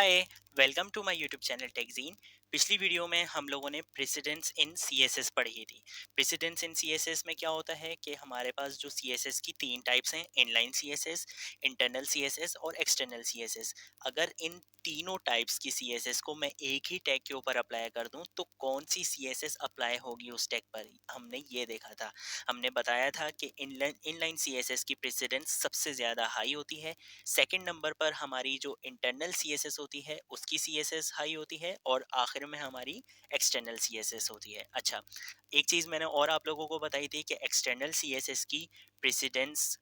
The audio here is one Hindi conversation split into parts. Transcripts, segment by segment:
Hi, welcome to my YouTube channel TechGene. पिछली वीडियो में हम लोगों ने प्रेसिडेंस इन सीएसएस पढ़ी थी। प्रेसिडेंस इन सीएसएस में क्या होता है कि हमारे पास जो सीएसएस की तीन टाइप्स हैं, इनलाइन सीएसएस, इंटरनल सीएसएस और एक्सटर्नल सीएसएस। अगर इन तीनों टाइप्स की सीएसएस को मैं एक ही टैग के ऊपर अप्लाई कर दूं तो कौन सी सीएसएस अप्लाई होगी उस टैग पर, हमने ये देखा था। हमने बताया था कि इनलाइन सीएसएस की प्रेसिडेंस सबसे ज़्यादा हाई होती है। सेकंड नंबर पर हमारी जो इंटरनल सीएसएस होती है उसकी सीएसएस हाई होती है और आखिर में हमारी एक्सटर्नल सीएसएस होती है। अच्छा, एक चीज़ मैंने और आप लोगों को बताई थी कि एक्सटर्नल सीएसएस की प्रेसिडेंस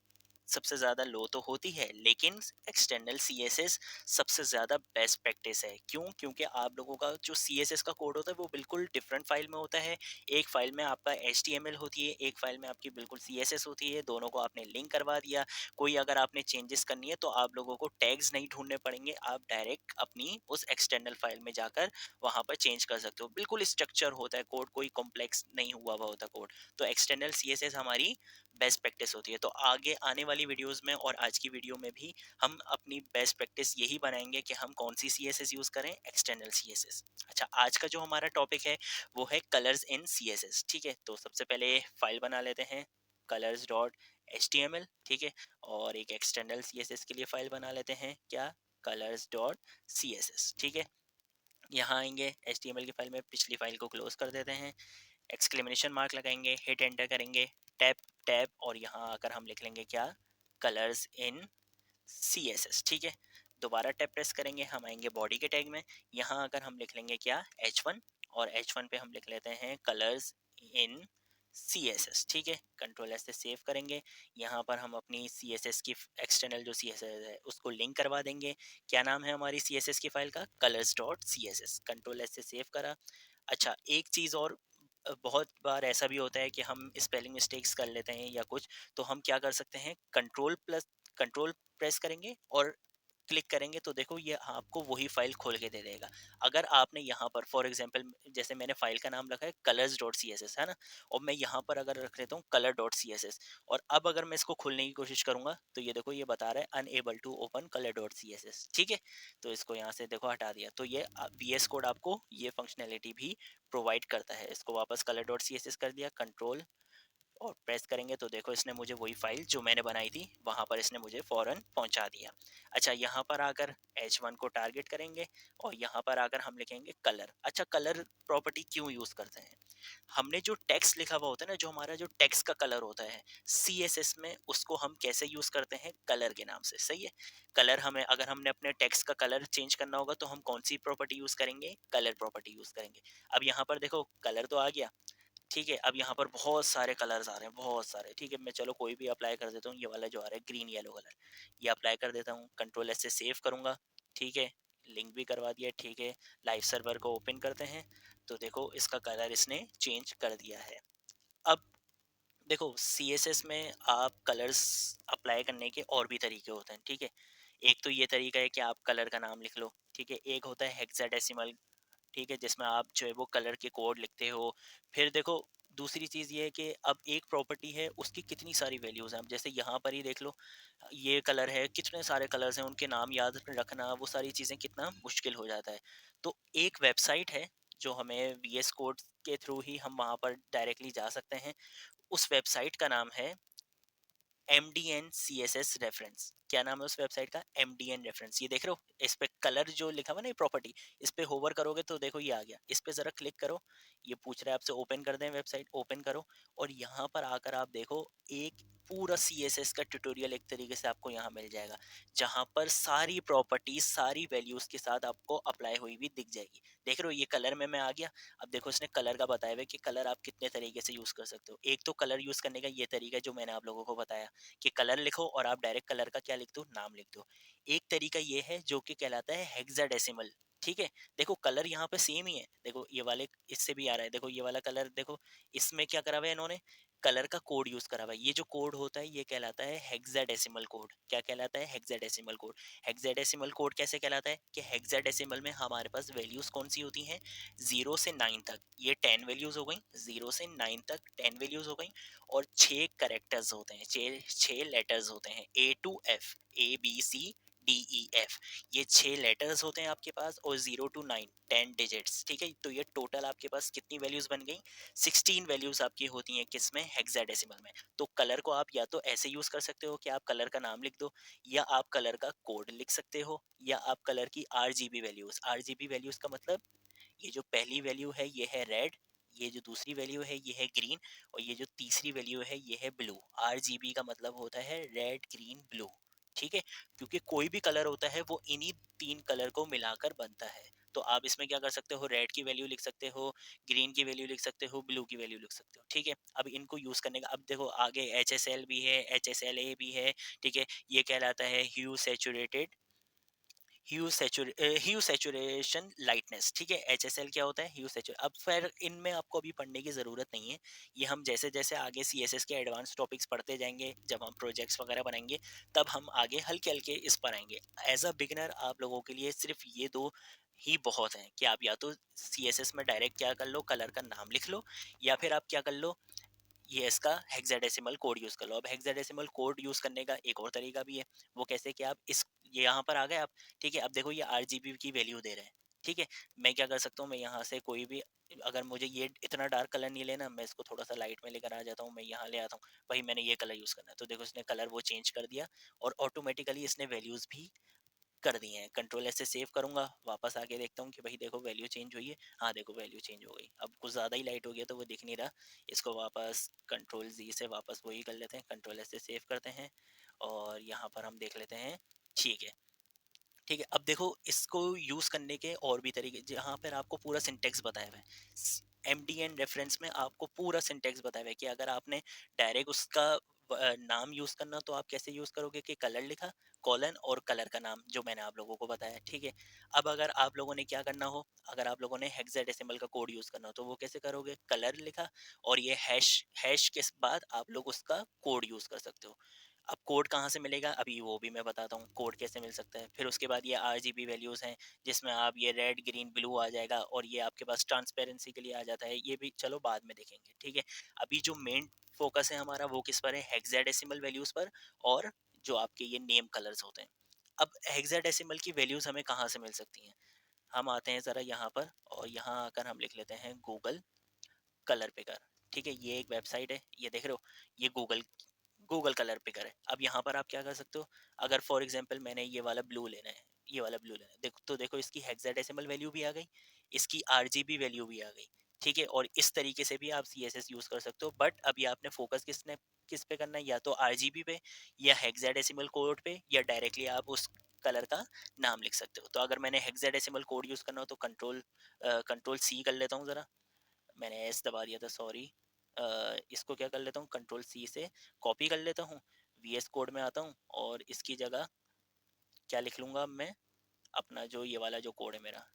सबसे ज़्यादा लो तो होती है, लेकिन एक्सटर्नल सीएसएस सबसे ज़्यादा बेस्ट प्रैक्टिस है। क्यों? क्योंकि आप लोगों का जो सीएसएस का कोड होता है वो बिल्कुल डिफरेंट फाइल में होता है। एक फाइल में आपका एचटीएमएल होती है, एक फाइल में आपकी बिल्कुल सीएसएस होती है। दोनों को आपने लिंक करवा दिया। कोई अगर आपने चेंजेस करनी है तो आप लोगों को टैग्स नहीं ढूंढने पड़ेंगे, आप डायरेक्ट अपनी उस एक्सटर्नल फाइल में जाकर वहां पर चेंज कर सकते हो। बिल्कुल स्ट्रक्चर होता है कोड, कोई कॉम्प्लेक्स नहीं हुआ हुआ होता कोड। तो एक्सटर्नल सीएसएस हमारी बेस्ट प्रैक्टिस होती है। तो आगे आने वाली वीडियोस में और आज की वीडियो में भी हम अपनी बेस्ट प्रैक्टिस यही बनाएंगे कि हम कौन सी सीएसएस यूज करें, एक्सटर्नल सीएसएस। अच्छा, आज का जो हमारा टॉपिक है वो है कलर्स इन सीएसएस। ठीक है, तो सबसे पहले फाइल बना लेते हैं, कलर्स डॉट HTML। ठीक है, और एक एक्सटर्नल CSS के लिए फाइल बना लेते हैं, क्या, colors डॉट CSS। ठीक है, यहाँ आएंगे HTML की फाइल में, पिछली फाइल को क्लोज कर देते हैं, एक्सक्लेमेशन मार्क लगाएंगे, हिट एंटर करेंगे, टैब टैब, और यहाँ आकर हम लिख लेंगे क्या, कलर्स इन CSS। ठीक है, दोबारा टैब प्रेस करेंगे, हम आएंगे बॉडी के टैग में, यहाँ आकर हम लिख लेंगे क्या, H1, और H1 पे हम लिख लेते हैं कलर्स इन CSS। ठीक है, कंट्रोल एस से सेव करेंगे। यहाँ पर हम अपनी CSS की एक्सटर्नल जो CSS है उसको लिंक करवा देंगे। क्या नाम है हमारी CSS की फाइल का, colors dot CSS। Control S से सेव करा। अच्छा, एक चीज़ और, बहुत बार ऐसा भी होता है कि हम स्पेलिंग मिस्टेक्स कर लेते हैं या कुछ, तो हम क्या कर सकते हैं, कंट्रोल प्रेस करेंगे और क्लिक करेंगे तो देखो ये आपको वही फाइल खोल के दे देगा। अगर आपने यहाँ पर फॉर एग्जांपल, जैसे मैंने फाइल का नाम रखा है colors dot C S S, है ना, और मैं यहाँ पर अगर रख लेता हूँ color dot C S S, और अब अगर मैं इसको खोलने की कोशिश करूंगा तो ये देखो ये बता रहा है unable to open color dot C S S. ठीक है, तो इसको यहाँ से देखो हटा दिया। तो ये VS कोड आपको ये फंक्शनैलिटी भी प्रोवाइड करता है। इसको वापस color dot C S S कर दिया, कंट्रोल और प्रेस करेंगे तो देखो इसने मुझे वही फाइल जो मैंने बनाई थी वहां पर इसने मुझे फौरन पहुंचा दिया। अच्छा, यहाँ पर आकर H1 को टारगेट करेंगे और यहाँ पर आकर हम लिखेंगे कलर। अच्छा, कलर प्रॉपर्टी क्यों यूज करते हैं, हमने जो टेक्स्ट लिखा हुआ होता है ना, जो हमारा जो टेक्स्ट का कलर होता है CSS में, उसको हम कैसे यूज करते हैं, कलर के नाम से। सही है, कलर हमें, अगर हमने अपने टेक्स्ट का कलर चेंज करना होगा तो हम कौन सी प्रॉपर्टी यूज करेंगे, कलर प्रॉपर्टी यूज करेंगे। अब यहाँ पर देखो कलर तो आ गया। ठीक है, अब यहाँ पर बहुत सारे कलर्स आ रहे हैं, बहुत सारे। ठीक है, मैं चलो कोई भी अप्लाई कर देता हूँ, ये वाला जो आ रहा है ग्रीन येलो कलर, ये अप्लाई कर देता हूँ, कंट्रोल एस से सेव करूंगा। ठीक है, लिंक भी करवा दिया। ठीक है, लाइव सर्वर को ओपन करते हैं तो देखो इसका कलर इसने चेंज कर दिया है। अब देखो CSS में आप कलर्स अप्लाई करने के और भी तरीके होते हैं। ठीक है, एक तो ये तरीका है कि आप कलर का नाम लिख लो। ठीक है, एक होता है हेक्साडेसिमल। ठीक है, जिसमें आप जो है वो कलर के कोड लिखते हो। फिर देखो दूसरी चीज़ ये है कि अब एक प्रॉपर्टी है उसकी कितनी सारी वैल्यूज़ हैं। अब जैसे यहाँ पर ही देख लो, ये कलर है, कितने सारे कलर्स हैं, उनके नाम याद रखना, वो सारी चीज़ें कितना मुश्किल हो जाता है। तो एक वेबसाइट है जो हमें VS कोड के थ्रू ही हम वहाँ पर डायरेक्टली जा सकते हैं। उस वेबसाइट का नाम है MDN CSS रेफरेंस। क्या नाम है उस वेबसाइट का, MDN रेफरेंस। ये देख रहे हो इस पे कलर जो लिखा हुआ ना, प्रॉपर्टी, इस पे होवर करोगे तो देखो ये आ गया। इस पे जरा क्लिक करो, ये पूछ रहा है आपसे ओपन कर दें वेबसाइट, ओपन करो, और यहाँ पर आकर आप देखो एक पूरा CSS का ट्यूटोरियल एक तरीके से आपको यहाँ मिल जाएगा, जहाँ पर सारी प्रॉपर्टीज सारी वैल्यूज के साथ आपको अप्लाई हुई भी दिख जाएगी। देख रहे हो ये कलर में मैं आ गया। अब देखो इसने कलर का बताया हुआ है कि कलर आप कितने तरीके से यूज कर सकते हो। एक तो कलर यूज करने का ये तरीका है जो मैंने आप लोगों को बताया कि कलर लिखो और आप डायरेक्ट कलर का क्या लिख दो, नाम लिख दो। एक तरीका ये है जो कि कहलाता है हेक्साडेसिमल। ठीक है, देखो कलर यहाँ पे सेम ही है, देखो ये वाले इससे भी आ रहा है, देखो ये वाला कलर देखो, इसमें क्या करा हुआ है इन्होंने, कलर का कोड यूज करा हुआ है। ये जो कोड होता है ये कहलाता है हेक्साडेसिमल कोड। क्या कहलाता है, हेक्साडेसिमल कोड। हेक्साडेसिमल कोड कैसे कहलाता है कि हेक्साडेसिमल में हमारे पास वैल्यूज कौन सी होती हैं, 0 से 9 तक। ये 10 वैल्यूज हो गई, 0 से 9 तक 10 वैल्यूज हो गई, और 6 करेक्टर्स होते हैं, छह लेटर्स होते हैं, A to F, A B C DEF, ये 6 लेटर्स होते हैं आपके पास, और 0 to 9 10 डिजिट्स, ठीक है। तो ये टोटल आपके पास कितनी वैल्यूज बन गई? 16 वैल्यूज आपकी होती हैं किस में? हेक्साडेसिमल में। तो कलर को आप या तो ऐसे यूज कर सकते हो कि आप कलर का नाम लिख दो, या आप कलर का कोड लिख सकते हो, या आप कलर की RGB वैल्यूज, RGB वैल्यूज का मतलब ये जो पहली वैल्यू है ये है रेड, ये जो दूसरी वैल्यू है ये है ग्रीन, और ये जो तीसरी वैल्यू है ये है ब्लू। RGB का मतलब होता है रेड ग्रीन ब्लू, ठीक है। क्योंकि कोई भी कलर होता है वो इन्हीं 3 कलर को मिलाकर बनता है। तो आप इसमें क्या कर सकते हो? रेड की वैल्यू लिख सकते हो, ग्रीन की वैल्यू लिख सकते हो, ब्लू की वैल्यू लिख सकते हो, ठीक है। अब इनको यूज करने का, अब देखो आगे HSL भी है, HSLA भी है, ठीक है। ये कहलाता है ह्यू सैचुरेटेड, ह्यू सैचुरेशन लाइटनेस, ठीक है। HSL क्या होता है? ह्यू सैचुरेशन। अब फिर इनमें आपको अभी पढ़ने की जरूरत नहीं है, ये हम जैसे जैसे आगे CSS के एडवांस टॉपिक्स पढ़ते जाएंगे, जब हम प्रोजेक्ट्स वगैरह बनाएंगे, तब हम आगे हल्के हल्के इस पर आएंगे। एज अ बिगिनर आप लोगों के लिए सिर्फ ये दो ही बहुत हैं कि आप या तो CSS में डायरेक्ट क्या कर लो, कलर का नाम लिख लो, या फिर आप क्या कर लो, ये इसका हेक्साडेसिमल कोड यूज कर लो। अब हेक्साडेसिमल कोड यूज करने का एक और तरीका भी है, वो कैसे कि आप इस, ये यहाँ पर आ गए आप, ठीक है। अब देखो ये RGB की वैल्यू दे रहे हैं, ठीक है। मैं क्या कर सकता हूँ, मैं यहाँ से कोई भी, अगर मुझे ये इतना डार्क कलर नहीं लेना, मैं इसको थोड़ा सा लाइट में लेकर आ जाता हूँ, मैं यहाँ ले आता हूँ, भाई मैंने ये कलर यूज करना है, तो देखो इसने कलर वो चेंज कर दिया, और ऑटोमेटिकली इसने वैल्यूज भी कर दिए हैं। कंट्रोल ऐसे सेव करूंगा, वापस आके देखता हूँ कि भाई देखो वैल्यू चेंज हुई है, हाँ देखो वैल्यू चेंज हो गई। अब कुछ ज़्यादा ही लाइट हो गया तो वो दिख नहीं रहा, इसको वापस कंट्रोल Z से वापस वही कर लेते हैं, कंट्रोल ऐसे सेव करते हैं, और यहाँ पर हम देख लेते हैं, ठीक है। ठीक है, अब देखो इसको यूज करने के और भी तरीके, जहाँ पर आपको पूरा सिंटेक्स बताया हुआ है, MDN रेफरेंस में आपको पूरा सिंटेक्स बताया हुआ है कि अगर आपने डायरेक्ट उसका नाम यूज करना तो आप कैसे यूज करोगे, कि कलर लिखा, कॉलन और कलर का नाम, जो मैंने आप लोगों को बताया, ठीक है। अब अगर आप लोगों ने क्या करना हो, अगर आप लोगों ने हेक्साडेसिमल का कोड यूज करना हो तो वो कैसे करोगे? कलर लिखा, और ये हैश, हैश के बाद आप लोग उसका कोड यूज कर सकते हो। अब कोड कहाँ से मिलेगा, अभी वो भी मैं बताता हूँ कोड कैसे मिल सकता है। फिर उसके बाद ये RGB वैल्यूज हैं, जिसमें आप ये रेड ग्रीन ब्लू आ जाएगा, और ये आपके पास ट्रांसपेरेंसी के लिए आ जाता है, ये भी चलो बाद में देखेंगे, ठीक है। अभी जो मेन फोकस है हमारा वो किस पर है? हेक्साडेसिमल वैल्यूज पर, और जो आपके ये नेम कलर्स होते हैं। अब हेक्साडेसिमल की वैल्यूज हमें कहाँ से मिल सकती हैं? हम आते हैं जरा यहाँ पर, और यहाँ आकर हम लिख लेते हैं गूगल कलर पिकर, ठीक है। ये एक वेबसाइट है, ये देख रहे हो, ये गूगल गूगल कलर पिकर है। अब यहाँ पर आप क्या कर सकते हो, अगर फॉर एग्जांपल मैंने ये वाला ब्लू लेना है, ये वाला ब्लू लेना है, देखो तो देखो इसकी हेक्साडेसिमल वैल्यू भी आ गई, इसकी RGB वैल्यू भी आ गई, ठीक है। और इस तरीके से भी आप CSS यूज कर सकते हो, बट अभी आपने फोकस किस पे करना है, या तो RGB पे, या हेक्साडेसिमल कोड पे, या डायरेक्टली आप उस कलर का नाम लिख सकते हो। तो अगर मैंने हेक्साडेसिमल कोड यूज करना हो तो कंट्रोल C कर लेता हूँ जरा, मैंने एस दबा दिया था, सॉरी। इसको क्या कर लेता हूँ, कंट्रोल C से कॉपी कर लेता हूँ, VS कोड में आता हूँ, और इसकी जगह क्या लिख लूंगा अब मैं, अपना जो ये वाला जो कोड है मेरा,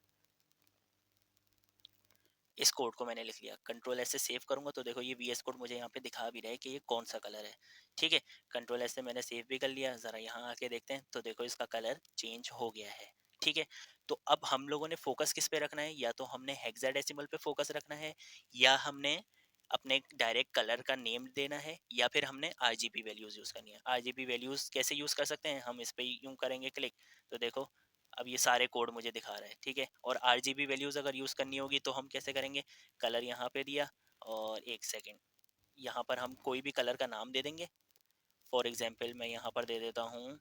इस कोड को मैंने लिख लिया, कंट्रोल S से सेव करूंगा तो देखो ये VS कोड मुझे यहाँ पे दिखा भी रहा है कि ये कौन सा कलर है, ठीक है। कंट्रोल S से मैंने सेव भी कर लिया, जरा यहाँ आके देखते हैं तो देखो इसका कलर चेंज हो गया है, ठीक है। तो अब हम लोगों ने फोकस किस पे रखना है, या तो हमने हेक्साडेसिमल पे फोकस रखना है, या हमने अपने डायरेक्ट कलर का नेम देना है, या फिर हमने RGB वैल्यूज यूज करनी है। RGB वैल्यूज कैसे यूज कर सकते हैं, हम इस पे यूं करेंगे क्लिक, तो देखो अब ये सारे कोड मुझे दिखा रहा है, ठीक है। और RGB वैल्यूज अगर यूज करनी होगी तो हम कैसे करेंगे, कलर यहाँ पे दिया, और एक सेकेंड, यहाँ पर हम कोई भी कलर का नाम दे देंगे। फॉर एग्जाम्पल मैं यहाँ पर दे देता हूँ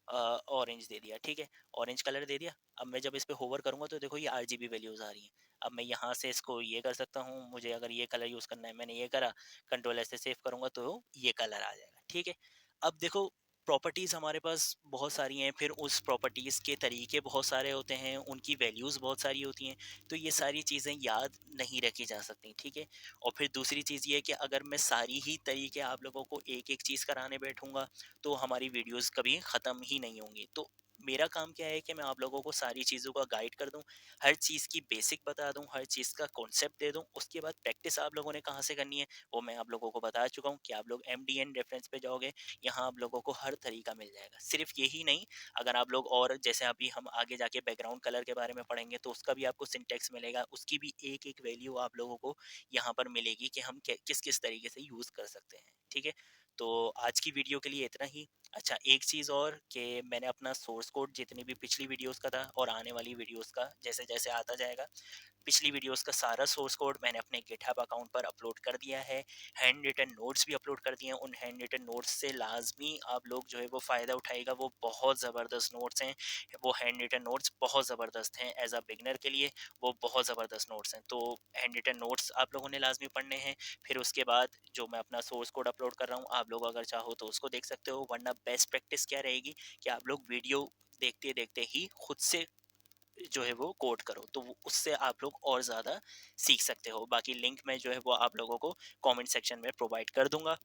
ऑरेंज दे दिया, ठीक है। ऑरेंज कलर दे दिया। अब मैं जब इस पे होवर करूंगा तो देखो ये RGB वैल्यूज आ रही हैं। अब मैं यहाँ से इसको ये कर सकता हूँ, मुझे अगर ये कलर यूज करना है, मैंने ये करा, कंट्रोल S से सेव करूंगा तो ये कलर आ जाएगा, ठीक है। अब देखो प्रॉपर्टीज हमारे पास बहुत सारी हैं, फिर उस प्रॉपर्टीज के तरीके बहुत सारे होते हैं, उनकी वैल्यूज बहुत सारी होती हैं, तो ये सारी चीजें याद नहीं रखी जा सकती, ठीक है। और फिर दूसरी चीज ये है कि अगर मैं सारी ही तरीके आप लोगों को एक एक चीज कराने बैठूंगा तो हमारी वीडियोस कभी ख़त्म ही नहीं होंगी। तो मेरा काम क्या है कि मैं आप लोगों को सारी चीज़ों का गाइड कर दूं, हर चीज़ की बेसिक बता दूं, हर चीज़ का कॉन्सेप्ट दे दूं। उसके बाद प्रैक्टिस आप लोगों ने कहाँ से करनी है वो मैं आप लोगों को बता चुका हूँ कि आप लोग MDN रेफरेंस पे जाओगे, यहाँ आप लोगों को हर तरीका मिल जाएगा। सिर्फ यही नहीं, अगर आप लोग और जैसे अभी हम आगे जाके बैकग्राउंड कलर के बारे में पढ़ेंगे तो उसका भी आपको सिंटेक्स मिलेगा, उसकी भी एक एक वैल्यू आप लोगों को यहाँ पर मिलेगी कि हम किस किस तरीके से यूज़ कर सकते हैं, ठीक है। तो आज की वीडियो के लिए इतना ही। अच्छा, एक चीज़ और कि मैंने अपना सोर्स कोड जितनी भी पिछली वीडियोस का था और आने वाली वीडियोस का जैसे जैसे आता जाएगा, पिछली वीडियोस का सारा सोर्स कोड मैंने अपने गिटहब अकाउंट पर अपलोड कर दिया है। हैंड रिटन नोट्स भी अपलोड कर दिए हैं। उन हैंड रिटन नोट्स से लाजमी आप लोग जो है वो फ़ायदा उठाएगा। वो बहुत ज़बरदस्त नोट्स हैं। वो हैंड रिटन नोट्स बहुत ज़बरदस्त हैं। एज अ बिगनर के लिए वो बहुत ज़बरदस्त नोट्स हैं। तो हैंड रिटन नोट्स आप लोगों ने लाजमी पढ़ने हैं। फिर उसके बाद जो मैं अपना सोर्स कोड अपलोड कर रहा हूँ, आप लोग अगर चाहो तो उसको देख सकते हो, वरना बेस्ट प्रैक्टिस क्या रहेगी कि आप लोग वीडियो देखते देखते ही खुद से जो है वो कोड करो, तो उससे आप लोग और ज़्यादा सीख सकते हो। बाकी लिंक मैं जो है वो आप लोगों को कमेंट सेक्शन में प्रोवाइड कर दूंगा।